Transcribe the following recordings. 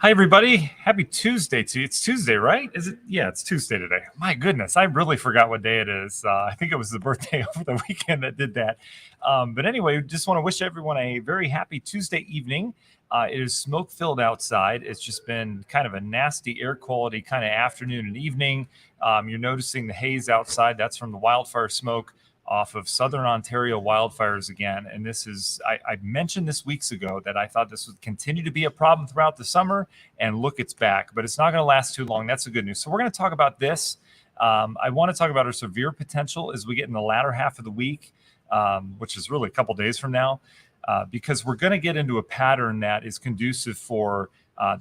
Hi, everybody. Happy Tuesday to you. It's Tuesday, right? Is it? Yeah, it's Tuesday today. My goodness, I really forgot what day it is. I think it was the birthday over the weekend that did that. But anyway, just want to wish everyone a very happy Tuesday evening. It is smoke filled outside. It's just been kind of a nasty air quality kind of afternoon and evening. You're noticing the haze outside. That's from the wildfire smoke off of Southern Ontario wildfires again. And this is, I mentioned this weeks ago that I thought this would continue to be a problem throughout the summer, and look, it's back, but it's not going to last too long. That's the good news. So we're going to talk about this. I want to talk about our severe potential as we get in the latter half of the week, which is really a couple days from now, because we're going to get into a pattern that is conducive for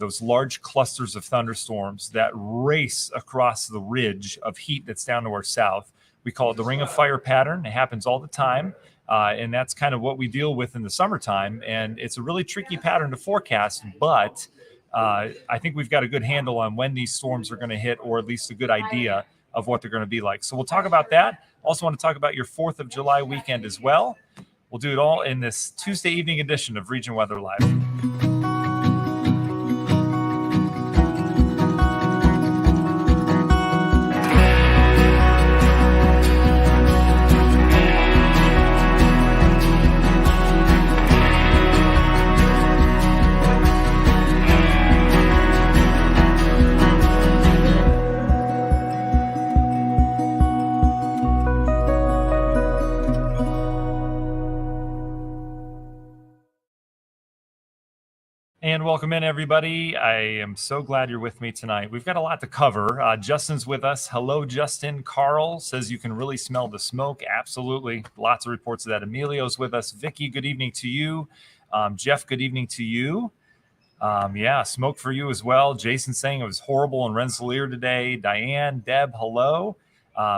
those large clusters of thunderstorms that race across the ridge of heat that's down to our south. We call it the ring of fire pattern. It happens all the time. And that's kind of what we deal with in the summertime. And it's a really tricky pattern to forecast, but I think we've got a good handle on when these storms are going to hit, or at least a good idea of what they're going to be like. So we'll talk about that. Also want to talk about your 4th of July weekend as well. We'll do it all in this Tuesday evening edition of Region Weather Live. And welcome in, everybody. I am so glad you're with me tonight. We've got a lot to cover. Justin's with us. Hello, Justin. Carl says you can really smell the smoke. Absolutely. Lots of reports of that. Emilio's with us. Vicky, good evening to you. Jeff, good evening to you. Yeah, smoke for you as well. Jason saying it was horrible in Rensselaer today. Diane, Deb, hello.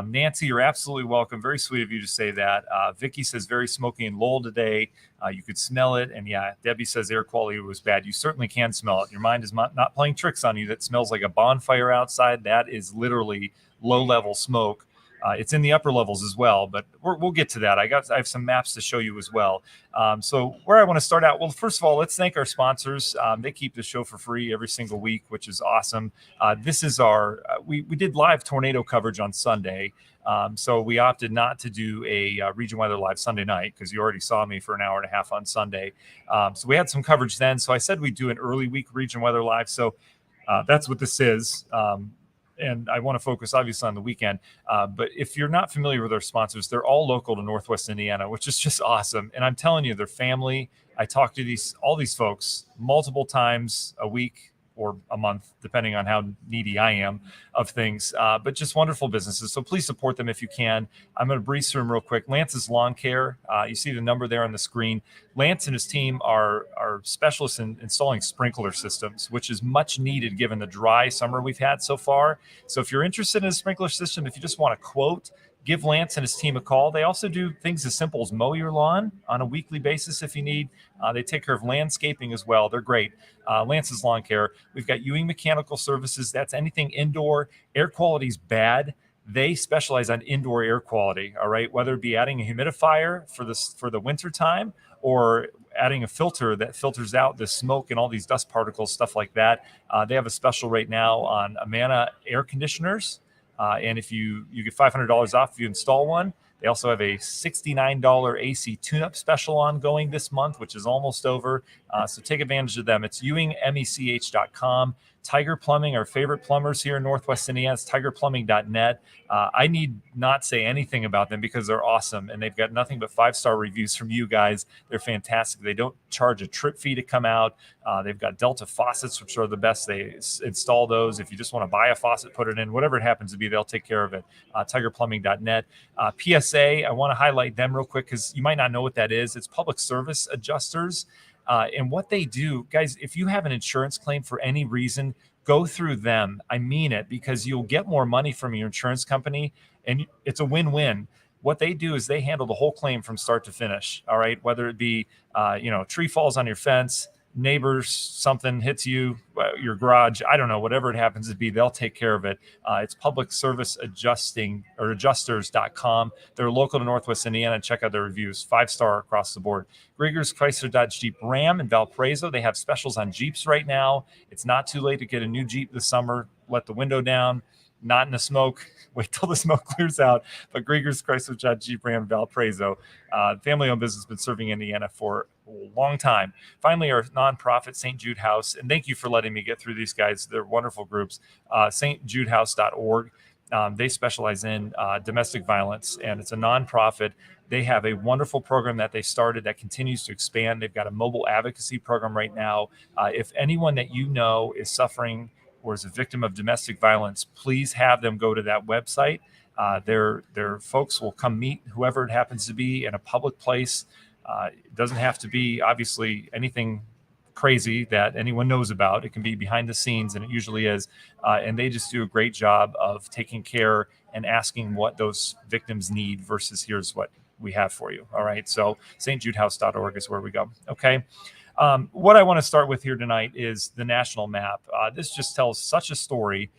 Nancy, you're absolutely welcome. Very sweet of you to say that. Vicky says very smoky in Lowell today. You could smell it. And yeah, Debbie says air quality was bad. You certainly can smell it. Your mind is not playing tricks on you. That smells like a bonfire outside. That is literally low-level smoke. It's in the upper levels as well, but we'll get to that. I have some maps to show you as well. So where I want to start out, well, first of all, let's thank our sponsors. They keep the show for free every single week, which is awesome. This is our, we did live tornado coverage on Sunday. So we opted not to do a Region Weather Live Sunday night because you already saw me for an hour and a half on Sunday. So we had some coverage then. So I said we'd do an early week Region Weather Live. So that's what this is. And I want to focus obviously on the weekend. But if you're not familiar with our sponsors, they're all local to Northwest Indiana, which is just awesome. And I'm telling you, they're family. I talk to all these folks multiple times a week or a month, depending on how needy I am of things, but just wonderful businesses. So please support them if you can. I'm going to breeze through them real quick. Lance's Lawn Care. You see the number there on the screen. Lance and his team are specialists in installing sprinkler systems, which is much needed given the dry summer we've had so far. So if you're interested in a sprinkler system, if you just want a quote, give Lance and his team a call. They also do things as simple as mow your lawn on a weekly basis if you need. They take care of landscaping as well. They're great. Lance's Lawn Care. We've got Ewing Mechanical Services. That's anything indoor. Air quality's bad. They specialize on indoor air quality, all right? Whether it be adding a humidifier for the winter time or adding a filter that filters out the smoke and all these dust particles, stuff like that. They have a special right now on Amana air conditioners. And if you get $500 off if you install one. They also have a $69 AC tune-up special ongoing this month, which is almost over. So take advantage of them. It's ewingmech.com. Tiger Plumbing, our favorite plumbers here in Northwest Indiana, it's tigerplumbing.net. I need not say anything about them because they're awesome, and they've got nothing but 5-star reviews from you guys. They're fantastic. They don't charge a trip fee to come out. They've got Delta faucets, which are the best. They install those. If you just want to buy a faucet, put it in, whatever it happens to be, they'll take care of it. Tigerplumbing.net. PSA, I want to highlight them real quick because you might not know what that is. It's public service adjusters. And what they do, guys, if you have an insurance claim for any reason, go through them. I mean it, because you'll get more money from your insurance company, and it's a win-win. What they do is they handle the whole claim from start to finish. All right, whether it be, tree falls on your fence, neighbors, something hits you, your garage, I don't know, whatever it happens to be, they'll take care of it. It's Public Service Adjusting or Adjusters.com. They're local to Northwest Indiana. Check out their reviews, 5-star across the board. Grieger's Chrysler Dodge Jeep Ram in Valparaiso. They have specials on Jeeps right now. It's not too late to get a new Jeep this summer. Let the window down, not in the smoke. Wait till the smoke clears out. But Grieger's Chrysler Dodge Jeep Ram Valparaiso, family-owned business, been serving Indiana for a long time. Finally, our nonprofit, St. Jude House, and thank you for letting me get through these guys. They're wonderful groups. stjudehouse.org. They specialize in domestic violence, and it's a nonprofit. They have a wonderful program that they started that continues to expand. They've got a mobile advocacy program right now. If anyone that you know is suffering or is a victim of domestic violence, please have them go to that website. Their folks will come meet whoever it happens to be in a public place. It doesn't have to be, obviously, anything crazy that anyone knows about. It can be behind the scenes, and it usually is. And they just do a great job of taking care and asking what those victims need versus here's what we have for you. All right. So stjudehouse.org is where we go. Okay. What I want to start with here tonight is the national map. This just tells such a story.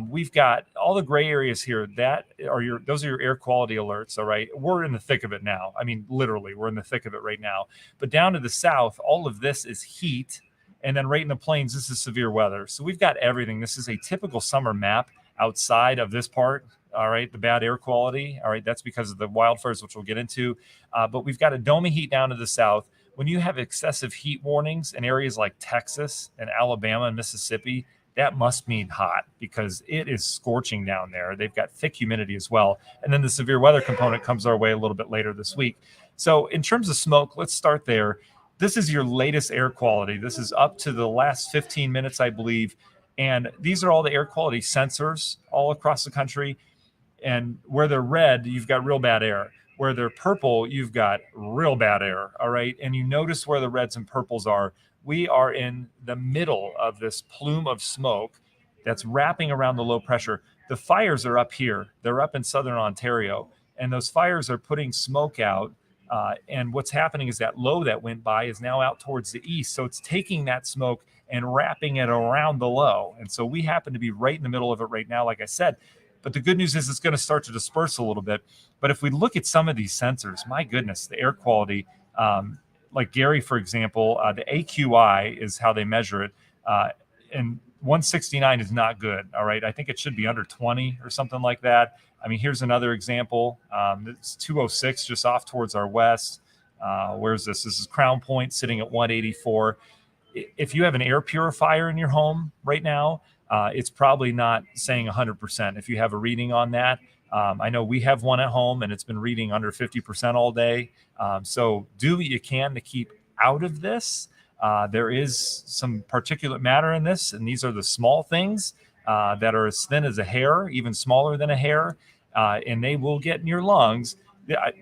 We've got all the gray areas here those are your air quality alerts. All right. We're in the thick of it now. I mean, literally, we're in the thick of it right now. But down to the south, all of this is heat. And then right in the plains, this is severe weather. So we've got everything. This is a typical summer map outside of this part. All right. The bad air quality. All right. That's because of the wildfires, which we'll get into. But we've got a dome of heat down to the south. When you have excessive heat warnings in areas like Texas and Alabama and Mississippi, that must mean hot because it is scorching down there. They've got thick humidity as well. And then the severe weather component comes our way a little bit later this week. So in terms of smoke, let's start there. This is your latest air quality. This is up to the last 15 minutes, I believe. And these are all the air quality sensors all across the country. And where they're red, you've got real bad air. Where they're purple, you've got real bad air. All right. And you notice where the reds and purples are. We are in the middle of this plume of smoke that's wrapping around the low pressure. The fires are up here. They're up in southern Ontario. And those fires are putting smoke out. And what's happening is that low that went by is now out towards the east. So it's taking that smoke and wrapping it around the low. And so we happen to be right in the middle of it right now, like I said. But the good news is it's going to start to disperse a little bit. But if we look at some of these sensors, my goodness, the air quality, like Gary, for example, the AQI is how they measure it. And 169 is not good. All right. I think it should be under 20 or something like that. I mean, here's another example. It's 206 just off towards our west. Where's this? This is Crown Point sitting at 184. If you have an air purifier in your home right now, it's probably not saying 100%. If you have a reading on that, I know we have one at home and it's been reading under 50% all day. So do what you can to keep out of this. There is some particulate matter in this, and these are the small things that are as thin as a hair, even smaller than a hair, and they will get in your lungs.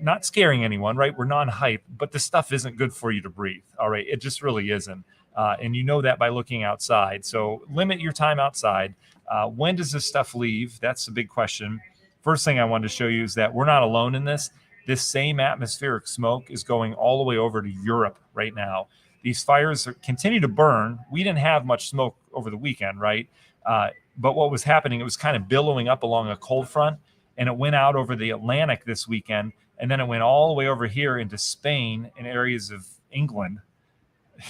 Not scaring anyone, right? We're non-hype, but the stuff isn't good for you to breathe. All right. It just really isn't. And you know that by looking outside. So limit your time outside. When does this stuff leave? That's the big question. First thing I wanted to show you is that we're not alone in this. This same atmospheric smoke is going all the way over to Europe right now. These fires continue to burn. We didn't have much smoke over the weekend, right? But what was happening, it was kind of billowing up along a cold front, and it went out over the Atlantic this weekend, and then it went all the way over here into Spain and areas of England.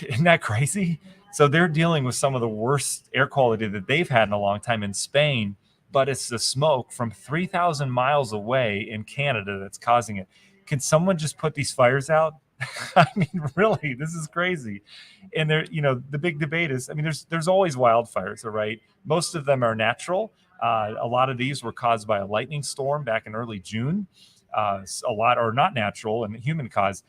Isn't that crazy? So they're dealing with some of the worst air quality that they've had in a long time in Spain, but it's the smoke from 3,000 miles away in Canada that's causing it. Can someone just put these fires out? I mean, really, this is crazy. And there, the big debate is, I mean, there's always wildfires, all right? Most of them are natural. A lot of these were caused by a lightning storm back in early June. A lot are not natural and human caused.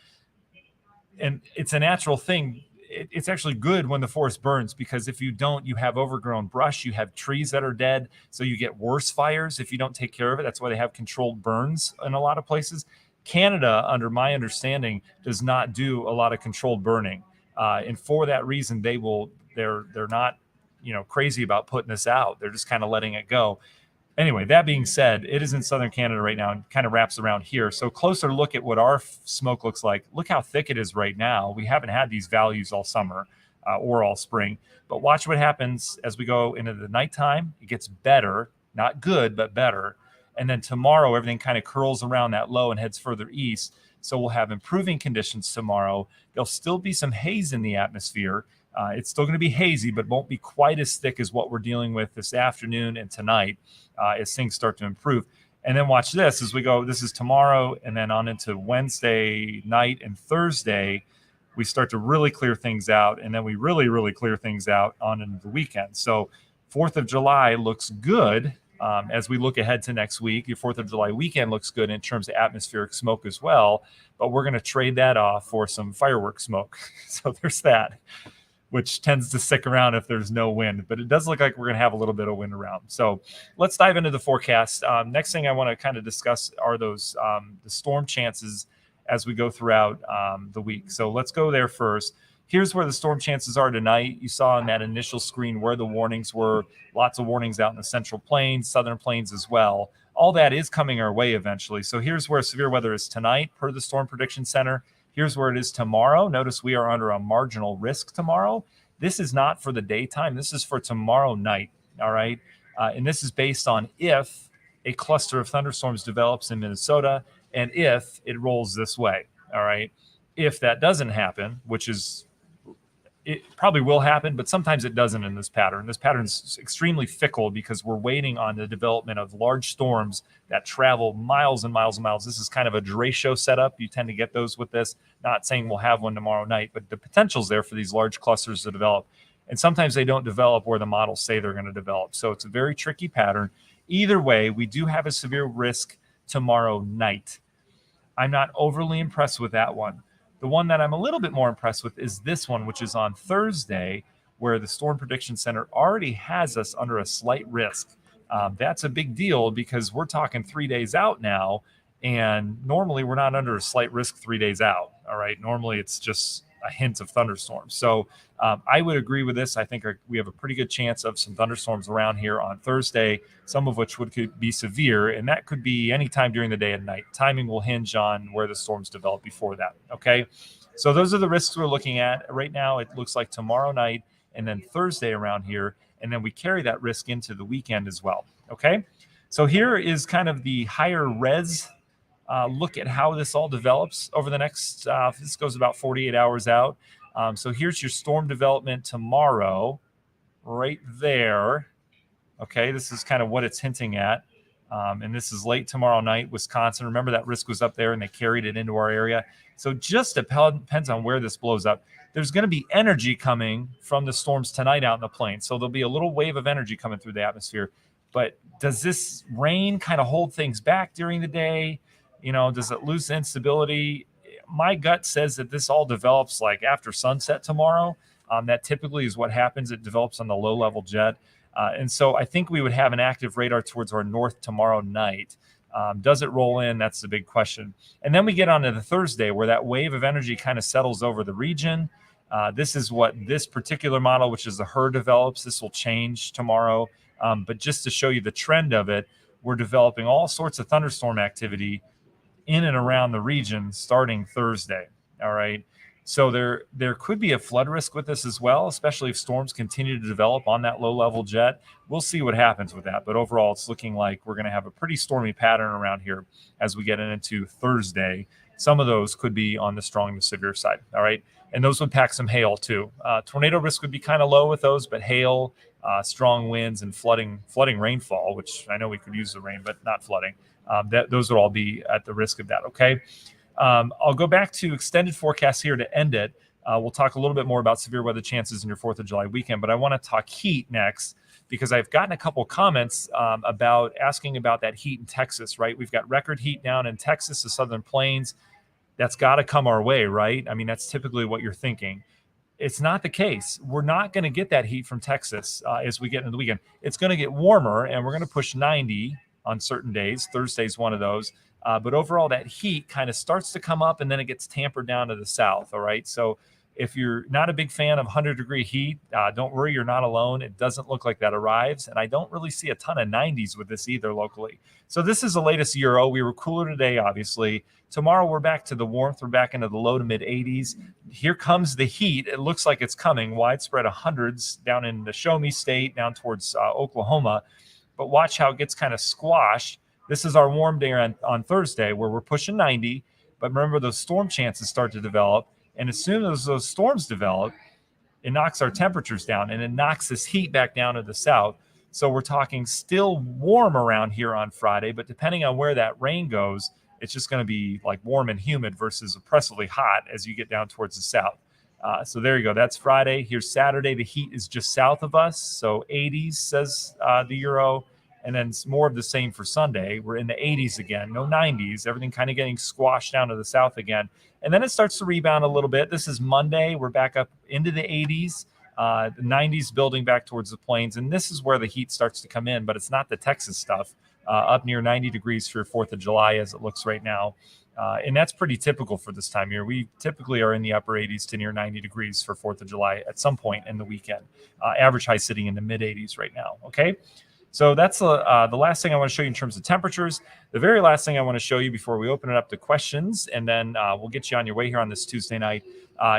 And it's a natural thing. It's actually good when the forest burns, because if you don't, you have overgrown brush, you have trees that are dead. So you get worse fires if you don't take care of it. That's why they have controlled burns in a lot of places. Canada, under my understanding, does not do a lot of controlled burning. And for that reason, they're not, crazy about putting this out. They're just kind of letting it go. Anyway, that being said, it is in southern Canada right now and kind of wraps around here. So closer look at what our smoke looks like. Look how thick it is right now. We haven't had these values all summer. or all spring. But watch what happens as we go into the nighttime. It gets better, not good, but better. And then tomorrow, everything kind of curls around that low and heads further east. So we'll have improving conditions tomorrow. There'll still be some haze in the atmosphere. It's still going to be hazy, but won't be quite as thick as what we're dealing with this afternoon and tonight as things start to improve. And then watch this as we go. This is tomorrow, and then on into Wednesday night and Thursday, we start to really clear things out, and then we really, really clear things out on into the weekend. So 4th of July looks good as we look ahead to next week. Your 4th of July weekend looks good in terms of atmospheric smoke as well, but we're going to trade that off for some fireworks smoke. So there's that, which tends to stick around if there's no wind. But it does look like we're going to have a little bit of wind around. So let's dive into the forecast. Next thing I want to kind of discuss are those the storm chances as we go throughout the week. So let's go there first. Here's where the storm chances are tonight. You saw on that initial screen where the warnings were. Lots of warnings out in the Central Plains, Southern Plains as well. All that is coming our way eventually. So here's where severe weather is tonight per the Storm Prediction Center. Here's where it is tomorrow. Notice we are under a marginal risk tomorrow. This is not for the daytime. This is for tomorrow night, all right? And this is based on if a cluster of thunderstorms develops in Minnesota and if it rolls this way, all right? If that doesn't happen, which is it probably will happen, but sometimes it doesn't in this pattern. This pattern is extremely fickle because we're waiting on the development of large storms that travel miles and miles and miles. This is kind of a derecho setup. You tend to get those with this. Not saying we'll have one tomorrow night, but the potential's there for these large clusters to develop. And sometimes they don't develop where the models say they're going to develop. So it's a very tricky pattern. Either way, we do have a severe risk tomorrow night. I'm not overly impressed with that one. The one that I'm a little bit more impressed with is this one, which is on Thursday, where the Storm Prediction Center already has us under a slight risk. That's a big deal because we're talking 3 days out now, and normally we're not under a slight risk 3 days out. All right. Normally it's just a hint of thunderstorms. So I would agree with this. I think we have a pretty good chance of some thunderstorms around here on Thursday, some of which could be severe, and that could be any time during the day and night. Timing will hinge on where the storms develop before that. Okay. So those are the risks we're looking at right now. It looks like tomorrow night and then Thursday around here. And then we carry that risk into the weekend as well. Okay. So here is kind of the higher res look at how this all develops over the next, this goes about 48 hours out. So here's your storm development tomorrow right there. Okay, this is kind of what it's hinting at. And this is late tomorrow night, Wisconsin. Remember that risk was up there and they carried it into our area. So just depends on where this blows up. There's going to be energy coming from the storms tonight out in the plains. So there'll be a little wave of energy coming through the atmosphere. But does this rain kind of hold things back during the day? You know, does it lose instability? My gut says that this all develops like after sunset tomorrow. That typically is what happens. It develops on the low-level jet. And so I think we would have an active radar towards our north tomorrow night. Does it roll in? That's the big question. And then we get on to the Thursday where that wave of energy kind of settles over the region. This is what this particular model, which is the HRRR, develops. This will change tomorrow. But just to show you the trend of it, we're developing all sorts of thunderstorm activity in and around the region starting Thursday. All right. So there could be a flood risk with this as well, especially if storms continue to develop on that low-level jet. We'll see what happens with that. But overall, it's looking like we're going to have a pretty stormy pattern around here as we get into Thursday. Some of those could be on the strong to severe side. All right. And those would pack some hail too. Tornado risk would be kind of low with those, but hail, strong winds, and flooding rainfall, which I know we could use the rain, but not flooding. Those would all be at the risk of that. Okay. I'll go back to extended forecasts here to end it. We'll talk a little bit more about severe weather chances in your 4th of July weekend, but I want to talk heat next because I've gotten a couple comments about asking about that heat in Texas, right? We've got record heat down in Texas, the Southern Plains. That's got to come our way, right? I mean, that's typically what you're thinking. It's not the case. We're not going to get that heat from Texas as we get into the weekend. It's going to get warmer, and we're going to push 90 on certain days. Thursday's one of those. But overall, that heat kind of starts to come up, and then it gets tampered down to the south, all right? So If you're not a big fan of 100-degree heat, don't worry, you're not alone. It doesn't look like that arrives. And I don't really see a ton of 90s with this either locally. So this is the latest Euro. We were cooler today, obviously. Tomorrow, we're back to the warmth. We're back into the low to mid 80s. Here comes the heat. It looks like it's coming. Widespread hundreds down in the Show Me State, down towards Oklahoma. But watch how it gets kind of squashed. This is our warm day on Thursday where we're pushing 90. But remember, those storm chances start to develop. And as soon as those storms develop, it knocks our temperatures down and it knocks this heat back down to the south. So we're talking still warm around here on Friday, but depending on where that rain goes, it's just going to be like warm and humid versus oppressively hot as you get down towards the south. So there you go. That's Friday. Here's Saturday. The heat is just south of us. So 80s, says the Euro. And then more of the same for Sunday. We're in the 80s again, no 90s. Everything kind of getting squashed down to the south again. And then it starts to rebound a little bit. This is Monday. We're back up into the 80s, the 90s building back towards the plains. And this is where the heat starts to come in, but it's not the Texas stuff. Up near 90 degrees for 4th of July as it looks right now. And that's pretty typical for this time of year. We typically are in the upper 80s to near 90 degrees for 4th of July at some point in the weekend. Average high sitting in the mid 80s right now. Okay. So that's the last thing I want to show you in terms of temperatures. The very last thing I want to show you before we open it up to questions, and then we'll get you on your way here on this Tuesday night,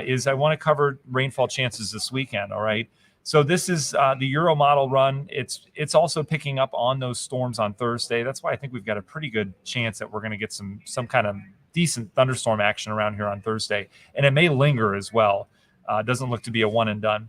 is I want to cover rainfall chances this weekend. All right. So this is the Euro model run. It's also picking up on those storms on Thursday. That's why I think we've got a pretty good chance that we're going to get some kind of decent thunderstorm action around here on Thursday. And it may linger as well. It doesn't look to be a one and done.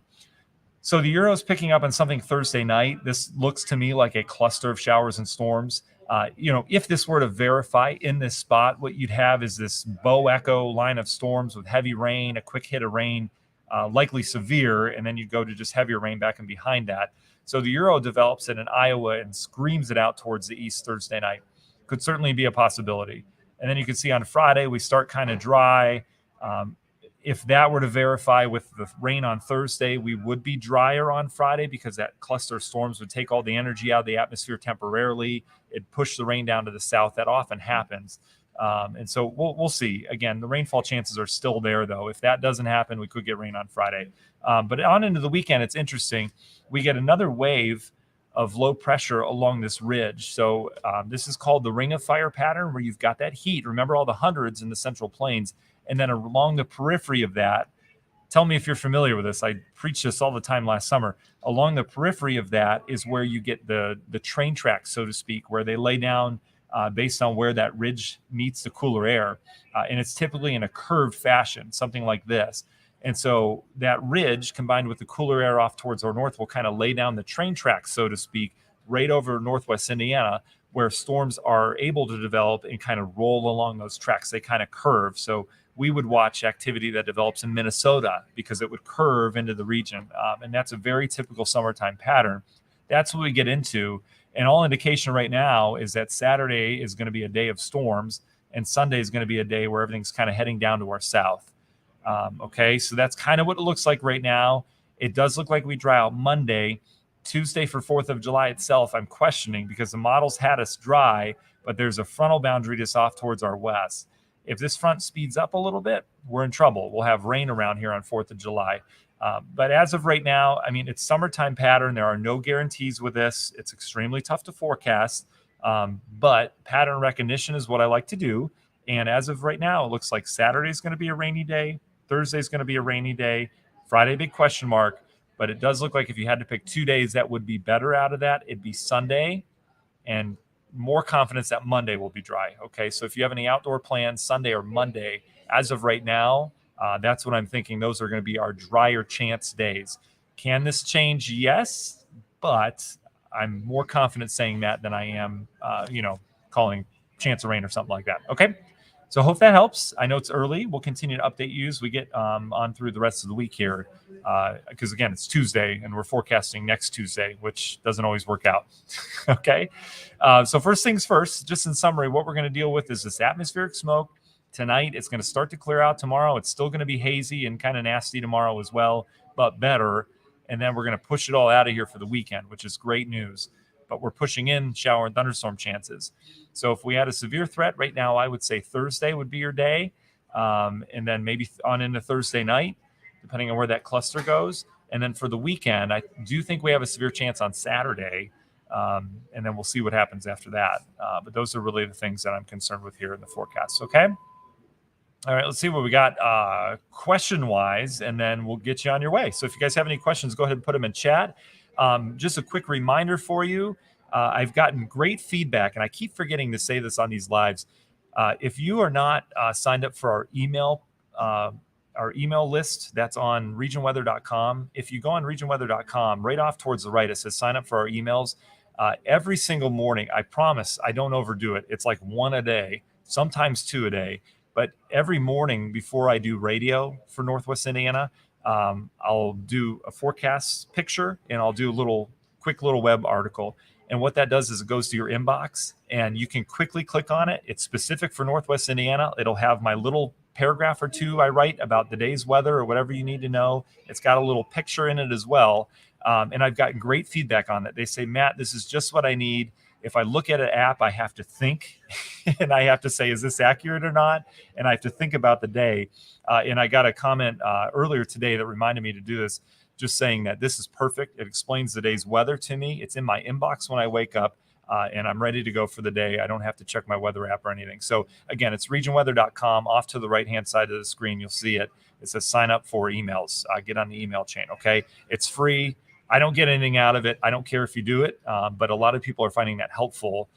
So the Euro is picking up on something Thursday night. This looks to me like a cluster of showers and storms. If this were to verify in this spot, what you'd have is this bow echo line of storms with heavy rain, a quick hit of rain, likely severe, and then you'd go to just heavier rain back and behind that. So the Euro develops it in Iowa and screams it out towards the east Thursday night. Could certainly be a possibility. And then you can see on Friday, we start kind of dry. If that were to verify with the rain on Thursday, we would be drier on Friday because that cluster of storms would take all the energy out of the atmosphere temporarily. It'd push the rain down to the south. That often happens. And so we'll see. Again, the rainfall chances are still there, though. If that doesn't happen, we could get rain on Friday. But on into the weekend, it's interesting. We get another wave of low pressure along this ridge. So this is called the ring of fire pattern, where you've got that heat. Remember all the hundreds in the Central Plains. And then along the periphery of that, tell me if you're familiar with this. I preached this all the time last summer. Along the periphery of that is where you get the train tracks, so to speak, where they lay down based on where that ridge meets the cooler air. And it's typically in a curved fashion, something like this. And so that ridge combined with the cooler air off towards our north will kind of lay down the train tracks, so to speak, right over northwest Indiana, where storms are able to develop and kind of roll along those tracks. They kind of curve. So we would watch activity that develops in Minnesota because it would curve into the region. And that's a very typical summertime pattern. That's what we get into. And all indication right now is that Saturday is going to be a day of storms and Sunday is going to be a day where everything's kind of heading down to our south. Okay, so that's kind of what it looks like right now. It does look like we dry out Monday. Tuesday for 4th of July itself, I'm questioning because the models had us dry, but there's a frontal boundary just off towards our west. If this front speeds up a little bit, we're in trouble. We'll have rain around here on 4th of July. But as of right now, I mean, it's summertime pattern. There are no guarantees with this. It's extremely tough to forecast, but pattern recognition is what I like to do. And as of right now, it looks like Saturday is going to be a rainy day. Thursday is going to be a rainy day. Friday, big question mark. But it does look like if you had to pick 2 days that would be better out of that, it'd be Sunday and more confidence that Monday will be dry. Okay, so if you have any outdoor plans, Sunday or Monday, as of right now, that's what I'm thinking. Those are going to be our drier chance days. Can this change? Yes, but I'm more confident saying that than I am, calling chance of rain or something like that. Okay. So hope that helps. I know it's early. We'll continue to update you as we get on through the rest of the week here. Because, again, it's Tuesday, and we're forecasting next Tuesday, which doesn't always work out. Okay? So first things first, just in summary, what we're going to deal with is this atmospheric smoke. Tonight, it's going to start to clear out tomorrow. It's still going to be hazy and kind of nasty tomorrow as well, but better. And then we're going to push it all out of here for the weekend, which is great news. But we're pushing in shower and thunderstorm chances. So if we had a severe threat right now, I would say Thursday would be your day. And then maybe on into Thursday night. depending on where that cluster goes. And then for the weekend, I do think we have a severe chance on Saturday. And then we'll see what happens after that. But those are really the things that I'm concerned with here in the forecast. Okay. All right, let's see what we got question-wise, and then we'll get you on your way. So if you guys have any questions, go ahead and put them in chat. Just a quick reminder for you, I've gotten great feedback, and I keep forgetting to say this on these lives. If you are not signed up for our email list, that's on regionweather.com. If you go on regionweather.com, right off towards the right, it says sign up for our emails. Every single morning, I promise I don't overdo it. It's like one a day, sometimes two a day. But every morning before I do radio for Northwest Indiana, I'll do a forecast picture and I'll do a quick little web article. And what that does is it goes to your inbox and you can quickly click on it. It's specific for Northwest Indiana. It'll have my little paragraph or two I write about the day's weather or whatever you need to know. It's got a little picture in it as well. And I've gotten great feedback on it. They say, Matt, this is just what I need. If I look at an app, I have to think and I have to say, is this accurate or not? And I have to think about the day. And I got a comment earlier today that reminded me to do this, just saying that this is perfect. It explains the day's weather to me. It's in my inbox when I wake up and I'm ready to go for the day. I don't have to check my weather app or anything. So again, it's regionweather.com. Off to the right-hand side of the screen, you'll see it. It says sign up for emails. Get on the email chain, okay? It's free. I don't get anything out of it. I don't care if you do it, but a lot of people are finding that helpful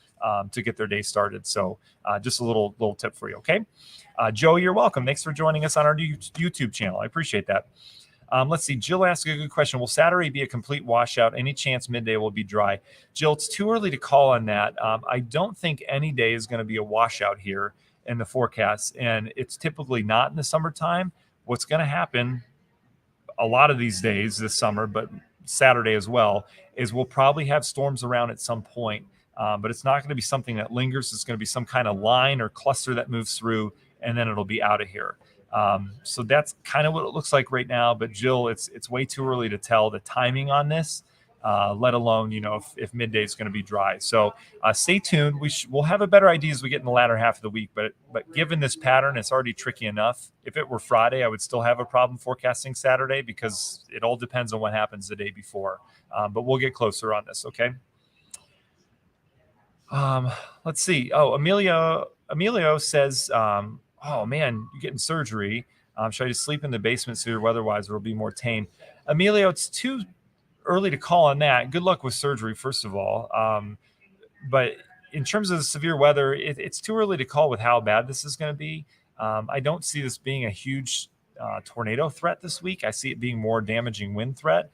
to get their day started. So just a little tip for you, okay? Joe, you're welcome. Thanks for joining us on our YouTube channel. I appreciate that. Let's see. Jill asked a good question. Will Saturday be a complete washout? Any chance midday will be dry? Jill, it's too early to call on that. I don't think any day is going to be a washout here in the forecast, and it's typically not in the summertime. What's going to happen a lot of these days this summer, but Saturday as well, is we'll probably have storms around at some point, but it's not going to be something that lingers. It's going to be some kind of line or cluster that moves through, and then it'll be out of here. So that's kind of what it looks like right now. But Jill, it's way too early to tell the timing on this, let alone, if midday is going to be dry. So stay tuned. We'll have a better idea as we get in the latter half of the week. But given this pattern, it's already tricky enough. If it were Friday, I would still have a problem forecasting Saturday because it all depends on what happens the day before. But we'll get closer on this. Okay. Let's see. Oh, Emilio says, oh man, you're getting surgery. Should I just sleep in the basement severe weather-wise, or will be more tame? Emilio, it's too early to call on that. Good luck with surgery, first of all. But in terms of the severe weather, it's too early to call with how bad this is going to be. I don't see this being a huge tornado threat this week. I see it being more damaging wind threat.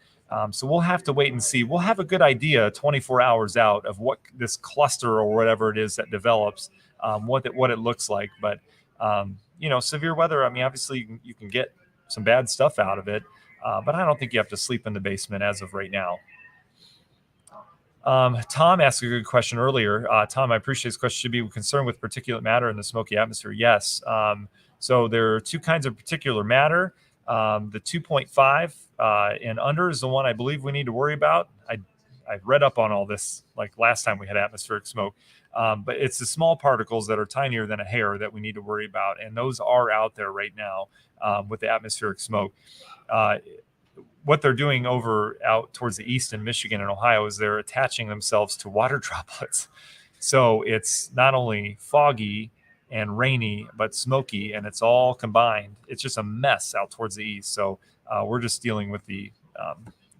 So we'll have to wait and see. We'll have a good idea 24 hours out of what this cluster or whatever it is that develops, what it looks like. But severe weather, I mean, obviously you can get some bad stuff out of it, but I don't think you have to sleep in the basement as of right now. Tom asked a good question earlier. Tom, I appreciate this question. Should be concerned with particulate matter in the smoky atmosphere? Yes. So there are two kinds of particulate matter. The 2.5 and under is the one I believe we need to worry about. I read up on all this like last time we had atmospheric smoke. But it's the small particles that are tinier than a hair that we need to worry about. And those are out there right now with the atmospheric smoke. What they're doing out towards the east in Michigan and Ohio is they're attaching themselves to water droplets. So it's not only foggy and rainy, but smoky, and it's all combined. It's just a mess out towards the east. So we're just dealing with the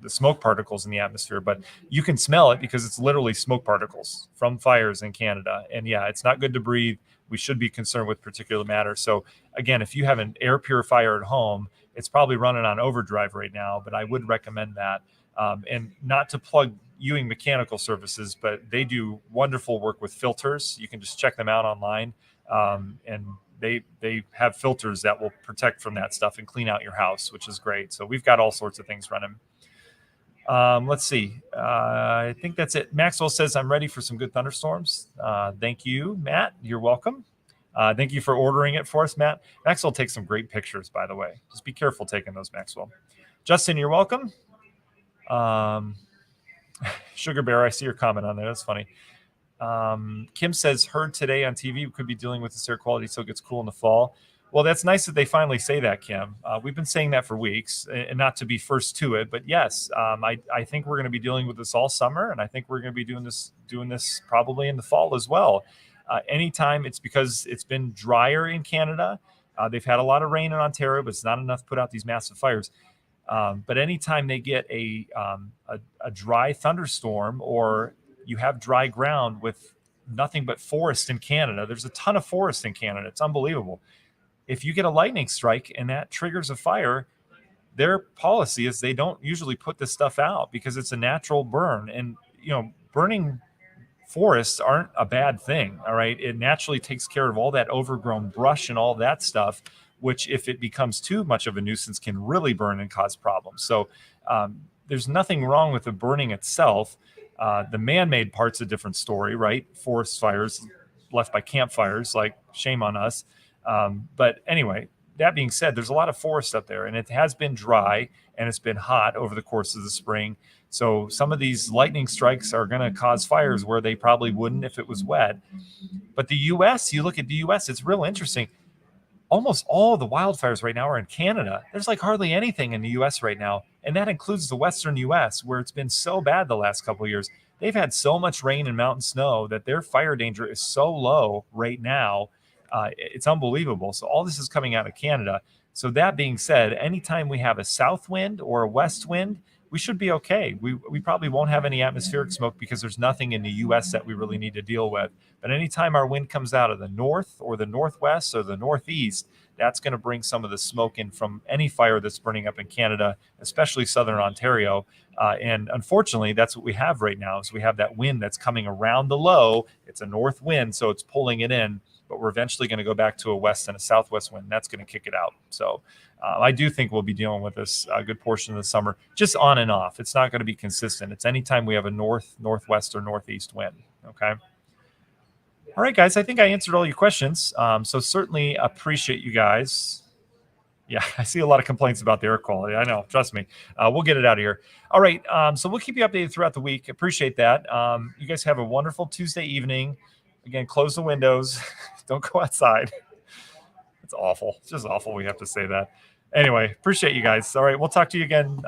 smoke particles in the atmosphere, but you can smell it because it's literally smoke particles from fires in Canada. And yeah, it's not good to breathe. We should be concerned with particulate matter. So again, if you have an air purifier at home, it's probably running on overdrive right now, but I would recommend that. And not to plug Ewing Mechanical Services, but they do wonderful work with filters. You can just check them out online. And they have filters that will protect from that stuff and clean out your house, which is great. So we've got all sorts of things running. Let's see. I think that's it. Maxwell says, I'm ready for some good thunderstorms. Thank you, Matt. You're welcome. Thank you for ordering it for us, Matt. Maxwell takes some great pictures, by the way. Just be careful taking those, Maxwell. Justin, you're welcome. Sugar Bear, I see your comment on there. That's funny. Kim says, heard today on TV we could be dealing with this air quality so it gets cool in the fall. Well, that's nice that they finally say that, Kim. We've been saying that for weeks, and not to be first to it, but yes, I think we're going to be dealing with this all summer, and I think we're going to be doing this probably in the fall as well. Anytime it's because it's been drier in Canada, they've had a lot of rain in Ontario, but it's not enough to put out these massive fires. But anytime they get a dry thunderstorm, or you have dry ground with nothing but forest in Canada, there's a ton of forest in Canada. It's unbelievable. If you get a lightning strike and that triggers a fire, their policy is they don't usually put this stuff out because it's a natural burn. And, burning forests aren't a bad thing. All right. It naturally takes care of all that overgrown brush and all that stuff, which, if it becomes too much of a nuisance, can really burn and cause problems. So there's nothing wrong with the burning itself. The man-made part's a different story, right? Forest fires left by campfires, like, shame on us. But anyway, that being said, there's a lot of forest up there, and it has been dry and it's been hot over the course of the spring. So some of these lightning strikes are going to cause fires where they probably wouldn't if it was wet. But the U.S., you look at the U.S., it's real interesting. Almost all of the wildfires right now are in Canada. There's like hardly anything in the U.S. right now, and that includes the western U.S., where it's been so bad the last couple of years. They've had so much rain and mountain snow that their fire danger is so low right now. It's unbelievable. So all this is coming out of Canada. So that being said, anytime we have a south wind or a west wind, we should be okay. We probably won't have any atmospheric smoke because there's nothing in the U.S. that we really need to deal with. But anytime our wind comes out of the north or the northwest or the northeast, that's going to bring some of the smoke in from any fire that's burning up in Canada, especially southern Ontario. And unfortunately, that's what we have right now. Is we have that wind that's coming around the low. It's a north wind, so it's pulling it in. But we're eventually going to go back to a west and a southwest wind. And that's going to kick it out. So I do think we'll be dealing with this a good portion of the summer, just on and off. It's not going to be consistent. It's anytime we have a north, northwest, or northeast wind. Okay. All right, guys. I think I answered all your questions. So certainly appreciate you guys. Yeah, I see a lot of complaints about the air quality. I know. Trust me. We'll get it out of here. All right. So we'll keep you updated throughout the week. Appreciate that. You guys have a wonderful Tuesday evening. Again, close the windows. Don't go outside. It's awful. It's just awful we have to say that. Anyway, appreciate you guys. All right, we'll talk to you again